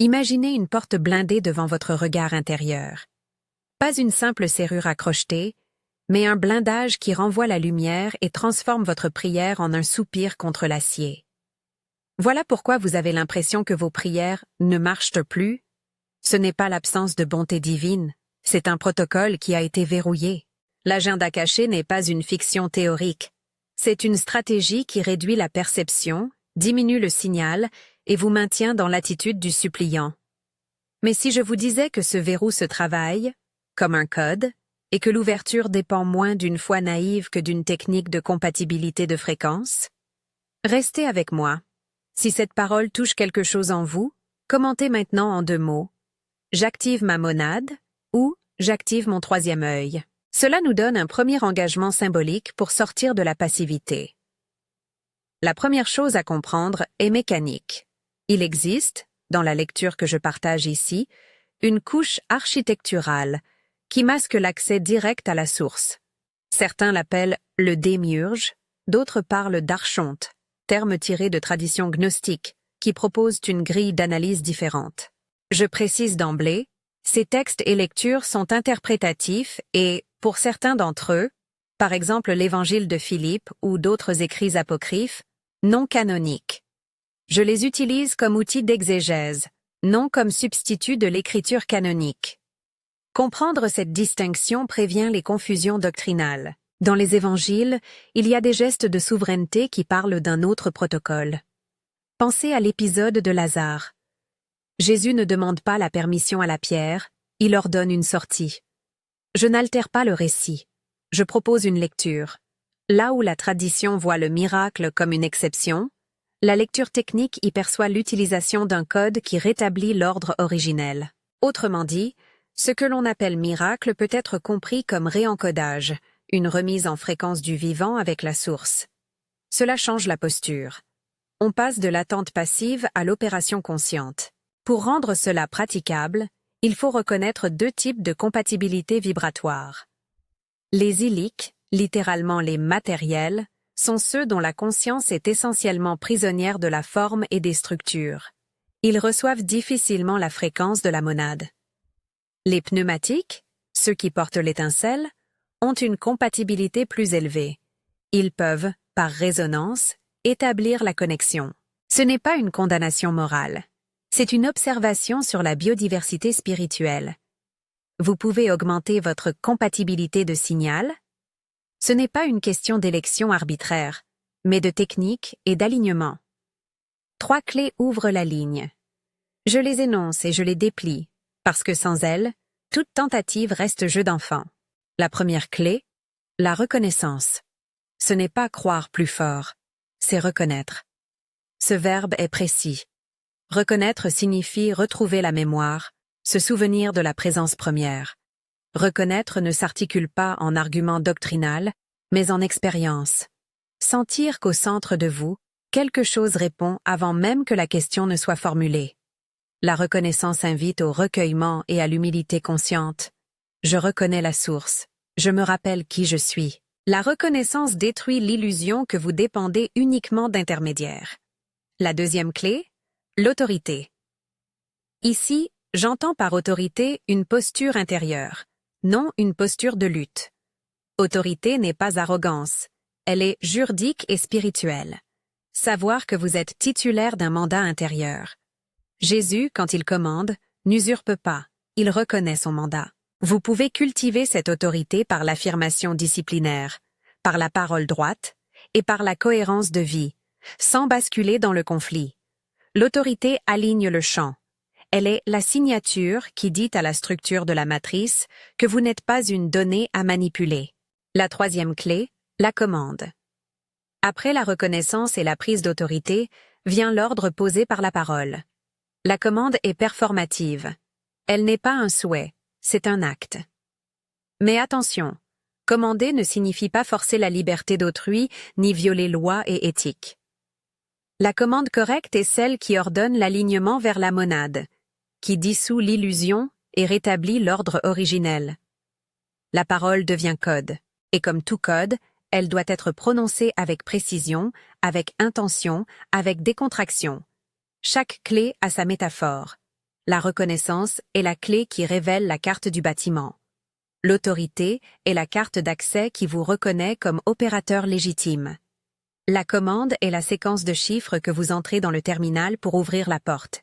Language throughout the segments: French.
Imaginez une porte blindée devant votre regard intérieur. Pas une simple serrure à crocheter, mais un blindage qui renvoie la lumière et transforme votre prière en un soupir contre l'acier. Voilà pourquoi vous avez l'impression que vos prières ne marchent plus. Ce n'est pas l'absence de bonté divine, c'est un protocole qui a été verrouillé. L'agenda caché n'est pas une fiction théorique. C'est une stratégie qui réduit la perception, diminue le signal et vous maintient dans l'attitude du suppliant. Mais si je vous disais que ce verrou se travaille, comme un code, et que l'ouverture dépend moins d'une foi naïve que d'une technique de compatibilité de fréquence? Restez avec moi. Si cette parole touche quelque chose en vous, commentez maintenant en 2 mots. J'active ma monade ou j'active mon 3e œil. Cela nous donne un premier engagement symbolique pour sortir de la passivité. La première chose à comprendre est mécanique. Il existe, dans la lecture que je partage ici, une couche architecturale qui masque l'accès direct à la source. Certains l'appellent le démiurge, d'autres parlent d'archonte, terme tiré de traditions gnostiques qui proposent une grille d'analyse différente. Je précise d'emblée, ces textes et lectures sont interprétatifs et, pour certains d'entre eux, par exemple l'Évangile de Philippe ou d'autres écrits apocryphes, non canoniques. Je les utilise comme outil d'exégèse, non comme substitut de l'écriture canonique. Comprendre cette distinction prévient les confusions doctrinales. Dans les évangiles, il y a des gestes de souveraineté qui parlent d'un autre protocole. Pensez à l'épisode de Lazare. Jésus ne demande pas la permission à la pierre, il ordonne une sortie. Je n'altère pas le récit. Je propose une lecture. Là où la tradition voit le miracle comme une exception, la lecture technique y perçoit l'utilisation d'un code qui rétablit l'ordre originel. Autrement dit, ce que l'on appelle miracle peut être compris comme réencodage, une remise en fréquence du vivant avec la source. Cela change la posture. On passe de l'attente passive à l'opération consciente. Pour rendre cela praticable, il faut reconnaître 2 types de compatibilité vibratoire. Les iliques, littéralement les matériels, sont ceux dont la conscience est essentiellement prisonnière de la forme et des structures. Ils reçoivent difficilement la fréquence de la monade. Les pneumatiques, ceux qui portent l'étincelle, ont une compatibilité plus élevée. Ils peuvent, par résonance, établir la connexion. Ce n'est pas une condamnation morale. C'est une observation sur la biodiversité spirituelle. Vous pouvez augmenter votre compatibilité de signal. Ce n'est pas une question d'élection arbitraire, mais de technique et d'alignement. 3 clés ouvrent la ligne. Je les énonce et je les déplie, parce que sans elles, toute tentative reste jeu d'enfant. La première clé, la reconnaissance. Ce n'est pas croire plus fort, c'est reconnaître. Ce verbe est précis. Reconnaître signifie retrouver la mémoire, se souvenir de la présence première. Reconnaître ne s'articule pas en argument doctrinal, mais en expérience. Sentir qu'au centre de vous, quelque chose répond avant même que la question ne soit formulée. La reconnaissance invite au recueillement et à l'humilité consciente. Je reconnais la source. Je me rappelle qui je suis. La reconnaissance détruit l'illusion que vous dépendez uniquement d'intermédiaires. La deuxième clé, l'autorité. Ici, j'entends par autorité une posture intérieure, non une posture de lutte. Autorité n'est pas arrogance, elle est juridique et spirituelle. Savoir que vous êtes titulaire d'un mandat intérieur. Jésus, quand il commande, n'usurpe pas, il reconnaît son mandat. Vous pouvez cultiver cette autorité par l'affirmation disciplinaire, par la parole droite et par la cohérence de vie, sans basculer dans le conflit. L'autorité aligne le champ. Elle est la signature qui dit à la structure de la matrice que vous n'êtes pas une donnée à manipuler. La troisième clé, la commande. Après la reconnaissance et la prise d'autorité, vient l'ordre posé par la parole. La commande est performative. Elle n'est pas un souhait, c'est un acte. Mais attention, commander ne signifie pas forcer la liberté d'autrui ni violer loi et éthique. La commande correcte est celle qui ordonne l'alignement vers la monade, qui dissout l'illusion et rétablit l'ordre originel. La parole devient code, et comme tout code, elle doit être prononcée avec précision, avec intention, avec décontraction. Chaque clé a sa métaphore. la reconnaissance est la clé qui révèle la carte du bâtiment. L'autorité est la carte d'accès qui vous reconnaît comme opérateur légitime. La commande est la séquence de chiffres que vous entrez dans le terminal pour ouvrir la porte.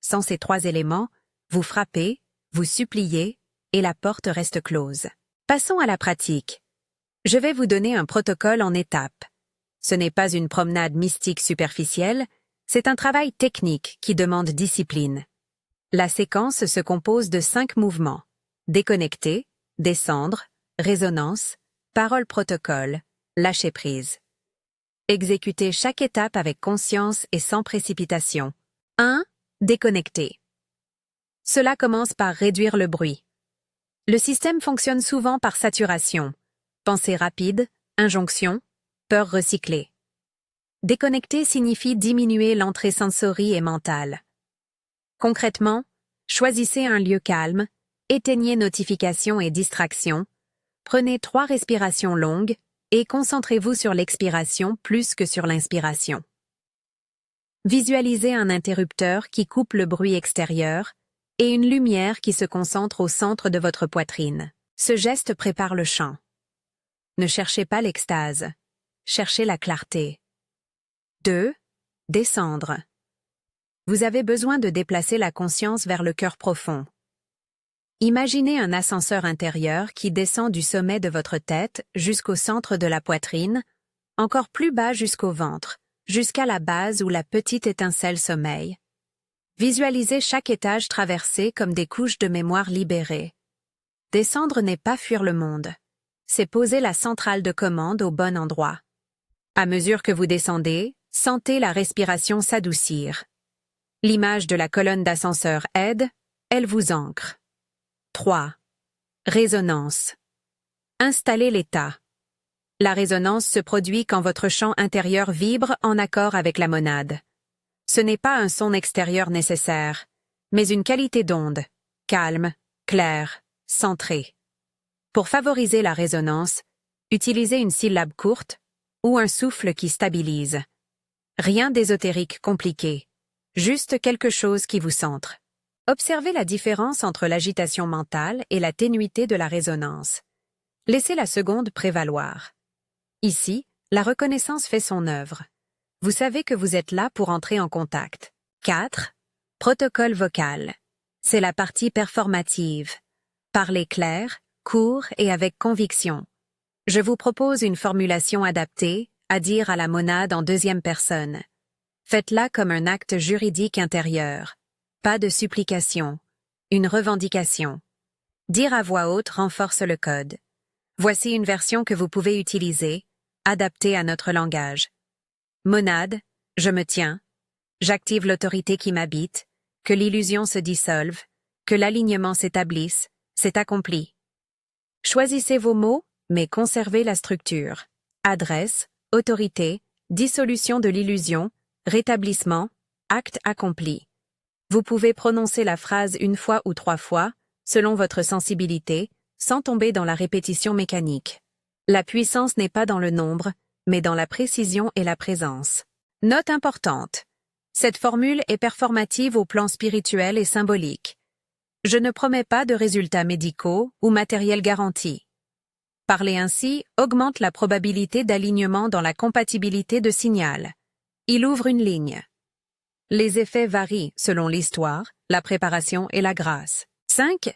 Sans ces 3 éléments, vous frappez, vous suppliez, et la porte reste close. Passons à la pratique. Je vais vous donner un protocole en étapes. Ce n'est pas une promenade mystique superficielle, c'est un travail technique qui demande discipline. La séquence se compose de 5 mouvements. Déconnecter, descendre, résonance, parole-protocole, lâcher prise. Exécutez chaque étape avec conscience et sans précipitation. 1. Déconnecter. Cela commence par réduire le bruit. Le système fonctionne souvent par saturation. Pensée rapide, injonction, peur recyclée. Déconnecter signifie diminuer l'entrée sensorie et mentale. Concrètement, choisissez un lieu calme, éteignez notifications et distractions, prenez 3 respirations longues et concentrez-vous sur l'expiration plus que sur l'inspiration. Visualisez un interrupteur qui coupe le bruit extérieur et une lumière qui se concentre au centre de votre poitrine. Ce geste prépare le chant. Ne cherchez pas l'extase, cherchez la clarté. 2. Descendre. Vous avez besoin de déplacer la conscience vers le cœur profond. Imaginez un ascenseur intérieur qui descend du sommet de votre tête jusqu'au centre de la poitrine, encore plus bas jusqu'au ventre, jusqu'à la base où la petite étincelle sommeille. Visualisez chaque étage traversé comme des couches de mémoire libérées. Descendre n'est pas fuir le monde. C'est poser la centrale de commande au bon endroit. À mesure que vous descendez, sentez la respiration s'adoucir. L'image de la colonne d'ascenseur aide, elle vous ancre. 3. Résonance. Installez l'état. La résonance se produit quand votre champ intérieur vibre en accord avec la monade. Ce n'est pas un son extérieur nécessaire, mais une qualité d'onde, calme, claire, centrée. Pour favoriser la résonance, utilisez une syllabe courte ou un souffle qui stabilise. Rien d'ésotérique compliqué, juste quelque chose qui vous centre. Observez la différence entre l'agitation mentale et la ténuité de la résonance. Laissez la seconde prévaloir. Ici, la reconnaissance fait son œuvre. Vous savez que vous êtes là pour entrer en contact. 4. Protocole vocal. C'est la partie performative. Parlez clair, court et avec conviction. Je vous propose une formulation adaptée, à dire à la monade en 2e personne. Faites-la comme un acte juridique intérieur. Pas de supplication. Une revendication. Dire à voix haute renforce le code. Voici une version que vous pouvez utiliser, adaptée à notre langage. Monade, je me tiens. J'active l'autorité qui m'habite, que l'illusion se dissolve, que l'alignement s'établisse, c'est accompli. Choisissez vos mots, mais conservez la structure. Adresse, autorité, dissolution de l'illusion, rétablissement, acte accompli. Vous pouvez prononcer la phrase 1 fois ou 3 fois, selon votre sensibilité, sans tomber dans la répétition mécanique. La puissance n'est pas dans le nombre, mais dans la précision et la présence. Note importante. Cette formule est performative au plan spirituel et symbolique. Je ne promets pas de résultats médicaux ou matériels garantis. Parler ainsi augmente la probabilité d'alignement dans la compatibilité de signal. Il ouvre une ligne. Les effets varient selon l'histoire, la préparation et la grâce. 5.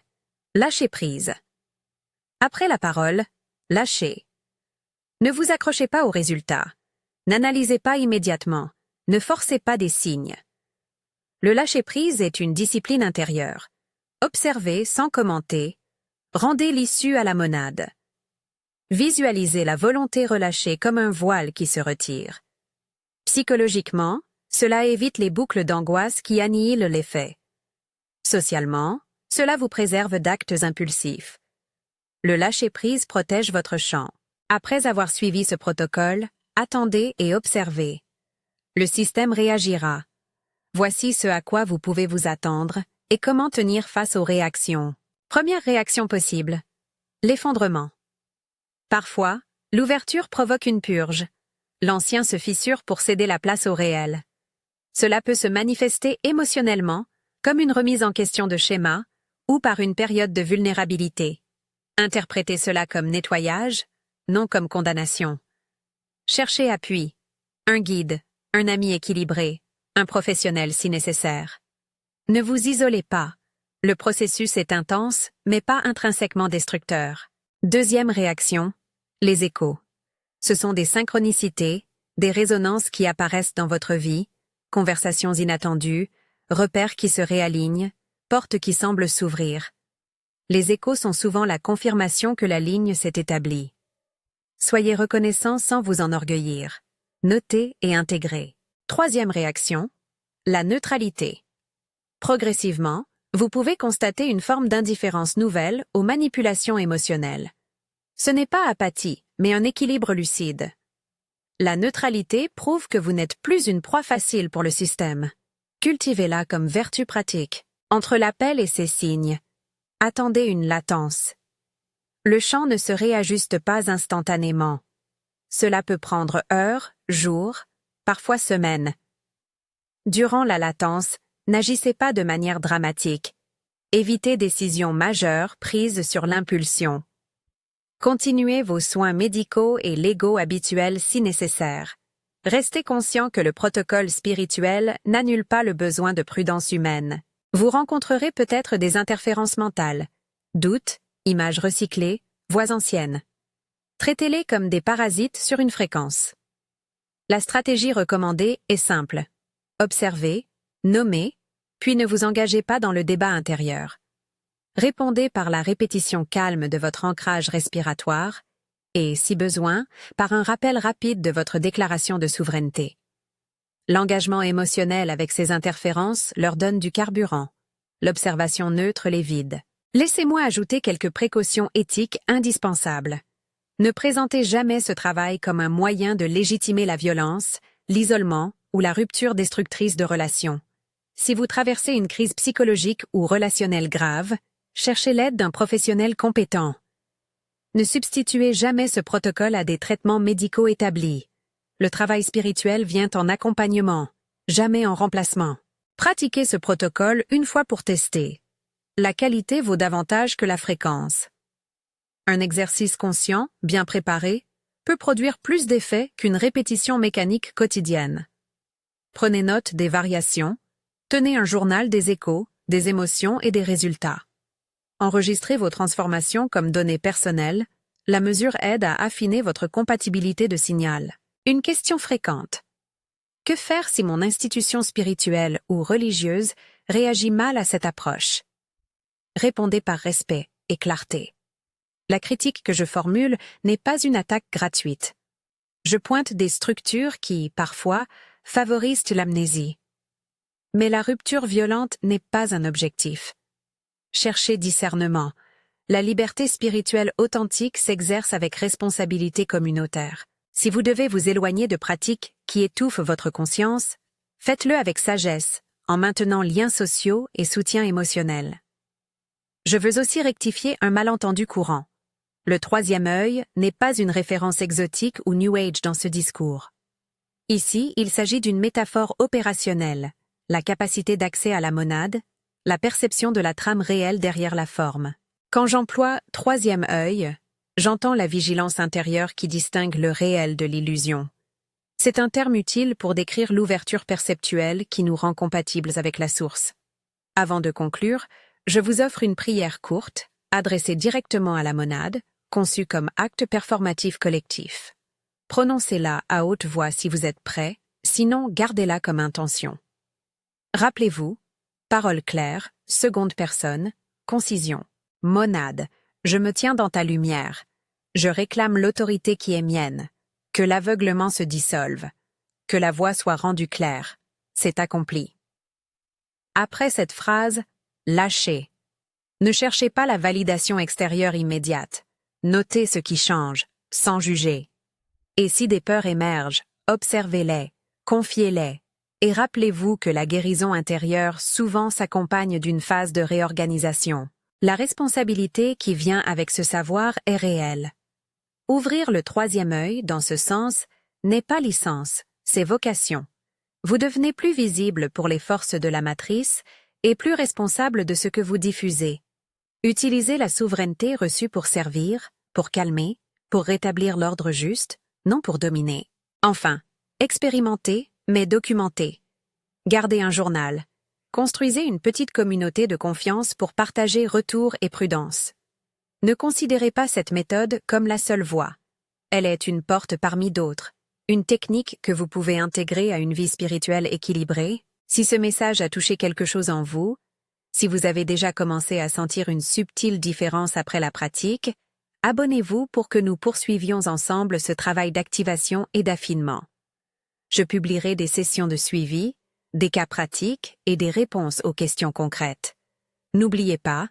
Lâcher prise. Après la parole, lâchez. Ne vous accrochez pas aux résultats. N'analysez pas immédiatement. Ne forcez pas des signes. Le lâcher-prise est une discipline intérieure. Observez sans commenter. Rendez l'issue à la monade. Visualisez la volonté relâchée comme un voile qui se retire. Psychologiquement, cela évite les boucles d'angoisse qui annihilent l'effet. Socialement, cela vous préserve d'actes impulsifs. Le lâcher-prise protège votre champ. Après avoir suivi ce protocole, attendez et observez. Le système réagira. Voici ce à quoi vous pouvez vous attendre et comment tenir face aux réactions. Première réaction possible. L'effondrement. Parfois, l'ouverture provoque une purge. L'ancien se fissure pour céder la place au réel. Cela peut se manifester émotionnellement, comme une remise en question de schéma ou par une période de vulnérabilité. Interprétez cela comme nettoyage, non comme condamnation. Cherchez appui, un guide, un ami équilibré, un professionnel si nécessaire. Ne vous isolez pas. Le processus est intense, mais pas intrinsèquement destructeur. Deuxième réaction, les échos. Ce sont des synchronicités, des résonances qui apparaissent dans votre vie, conversations inattendues, repères qui se réalignent, portes qui semblent s'ouvrir. Les échos sont souvent la confirmation que la ligne s'est établie. Soyez reconnaissant sans vous enorgueillir. Notez et intégrez. Troisième réaction, la neutralité. Progressivement, vous pouvez constater une forme d'indifférence nouvelle aux manipulations émotionnelles. Ce n'est pas apathie, mais un équilibre lucide. La neutralité prouve que vous n'êtes plus une proie facile pour le système. Cultivez-la comme vertu pratique. Entre l'appel et ses signes, attendez une latence. Le champ ne se réajuste pas instantanément. Cela peut prendre heures, jours, parfois semaines. Durant la latence, n'agissez pas de manière dramatique. Évitez décisions majeures prises sur l'impulsion. Continuez vos soins médicaux et légaux habituels si nécessaire. Restez conscient que le protocole spirituel n'annule pas le besoin de prudence humaine. Vous rencontrerez peut-être des interférences mentales, doutes, images recyclées, voix anciennes. Traitez-les comme des parasites sur une fréquence. La stratégie recommandée est simple. Observez, nommez, puis ne vous engagez pas dans le débat intérieur. Répondez par la répétition calme de votre ancrage respiratoire et, si besoin, par un rappel rapide de votre déclaration de souveraineté. L'engagement émotionnel avec ces interférences leur donne du carburant. L'observation neutre les vide. Laissez-moi ajouter quelques précautions éthiques indispensables. Ne présentez jamais ce travail comme un moyen de légitimer la violence, l'isolement ou la rupture destructrice de relations. Si vous traversez une crise psychologique ou relationnelle grave, cherchez l'aide d'un professionnel compétent. Ne substituez jamais ce protocole à des traitements médicaux établis. Le travail spirituel vient en accompagnement, jamais en remplacement. Pratiquez ce protocole une fois pour tester. La qualité vaut davantage que la fréquence. Un exercice conscient, bien préparé, peut produire plus d'effets qu'une répétition mécanique quotidienne. Prenez note des variations, tenez un journal des échos, des émotions et des résultats. Enregistrez vos transformations comme données personnelles, la mesure aide à affiner votre compatibilité de signal. Une question fréquente. Que faire si mon institution spirituelle ou religieuse réagit mal à cette approche? Répondez par respect et clarté. La critique que je formule n'est pas une attaque gratuite. Je pointe des structures qui, parfois, favorisent l'amnésie. Mais la rupture violente n'est pas un objectif. Cherchez discernement. La liberté spirituelle authentique s'exerce avec responsabilité communautaire. Si vous devez vous éloigner de pratiques qui étouffent votre conscience, faites-le avec sagesse, en maintenant liens sociaux et soutien émotionnel. Je veux aussi rectifier un malentendu courant. Le troisième œil n'est pas une référence exotique ou New Age dans ce discours. Ici, il s'agit d'une métaphore opérationnelle, la capacité d'accès à la monade, la perception de la trame réelle derrière la forme. Quand j'emploie « troisième œil », j'entends la vigilance intérieure qui distingue le réel de l'illusion. C'est un terme utile pour décrire l'ouverture perceptuelle qui nous rend compatibles avec la source. Avant de conclure, je vous offre une prière courte, adressée directement à la monade, conçue comme acte performatif collectif. Prononcez-la à haute voix si vous êtes prêt, sinon gardez-la comme intention. Rappelez-vous, parole claire, seconde personne, concision. Monade, je me tiens dans ta lumière. Je réclame l'autorité qui est mienne. Que l'aveuglement se dissolve. Que la voix soit rendue claire. C'est accompli. Après cette phrase, lâchez. Ne cherchez pas la validation extérieure immédiate. Notez ce qui change, sans juger. Et si des peurs émergent, observez-les, confiez-les. Et rappelez-vous que la guérison intérieure souvent s'accompagne d'une phase de réorganisation. La responsabilité qui vient avec ce savoir est réelle. Ouvrir le troisième œil, dans ce sens, n'est pas licence, c'est vocation. Vous devenez plus visible pour les forces de la matrice et plus responsable de ce que vous diffusez. Utilisez la souveraineté reçue pour servir, pour calmer, pour rétablir l'ordre juste, non pour dominer. Enfin, expérimentez, mais documentez. Gardez un journal. Construisez une petite communauté de confiance pour partager retours et prudence. Ne considérez pas cette méthode comme la seule voie. Elle est une porte parmi d'autres, une technique que vous pouvez intégrer à une vie spirituelle équilibrée. Si ce message a touché quelque chose en vous, si vous avez déjà commencé à sentir une subtile différence après la pratique, abonnez-vous pour que nous poursuivions ensemble ce travail d'activation et d'affinement. Je publierai des sessions de suivi, des cas pratiques et des réponses aux questions concrètes. N'oubliez pas,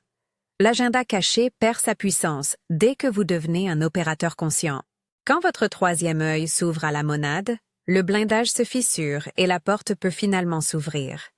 l'agenda caché perd sa puissance dès que vous devenez un opérateur conscient. Quand votre troisième œil s'ouvre à la monade, le blindage se fissure et la porte peut finalement s'ouvrir.